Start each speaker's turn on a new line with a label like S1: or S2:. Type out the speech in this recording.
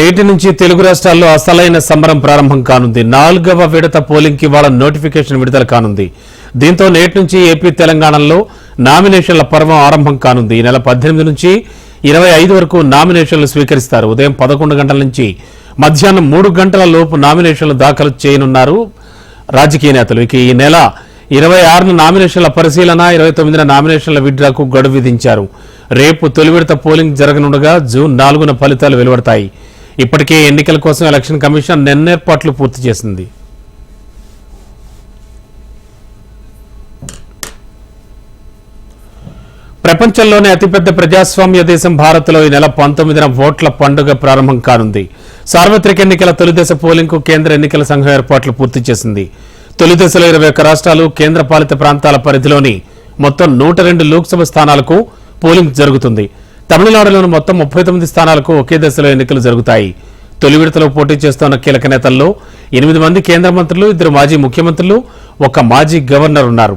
S1: నేటి నుంచి తెలుగు రాష్ట్రాల్లో అసలైన సమరం ప్రారంభం కానుంది. 4వ విడత పోలింగ్ కి వాళ్ళ నోటిఫికేషన్ విడుదల కానుంది. దీంతో నేటి నుంచి ఏపీ తెలంగాణలో నామినేషన్ల పర్వం ఆరంభం కానుంది. ఈ నెల 18 నుంచి 25 వరకు నామినేషన్లు స్వీకరిస్తారు. ఉదయం 11 గంటల నుంచి మధ్యాహ్నం 3 గంటల లోపు నామినేషన్లు దాఖలు చేయనున్నారు రాజకీయ నేతలు. ఇక ఈ నెల 26న నామినేషన్ల పరిశీలన, 29న నామినేషన్ల విడ్డ్రాకు గడువు విధించారు. రేపు తొలి విడత పోలింగ్ జరగనుండగా జూన్ 4న ఫలితాలు వెలువడతాయి. ఇప్పటికే ఎన్నికల కోసం ఎలక్షన్ కమిషన్ ఏర్పాట్లు పూర్తి చేసింది. ప్రపంచంలోనే అతిపెద్ద ప్రజాస్వామ్య దేశం భారత్లో ఈ నెల 19న ఓట్ల పండుగ ప్రారంభం కానుంది. సార్వత్రిక ఎన్నికల తొలిదశ పోలింగ్ కు కేంద్ర ఎన్నికల సంఘం ఏర్పాట్లు పూర్తి చేసింది. తొలిదశలో 21 రాష్ట్రాలు, కేంద్ర పాలిత ప్రాంతాల పరిధిలోని మొత్తం 102 లోక్సభ స్థానాలకు పోలింగ్ జరుగుతుంది. తమిళనాడులోని మొత్తం 39 స్థానాలకు ఒకే దశలో ఎన్నికలు జరుగుతాయి. తొలి విడతలో పోటీ చేస్తున్న కీలక నేతల్లో 8 మంది కేంద్ర మంత్రులు, 2 మాజీ ముఖ్యమంత్రులు, 1 మాజీ గవర్నర్ ఉన్నారు.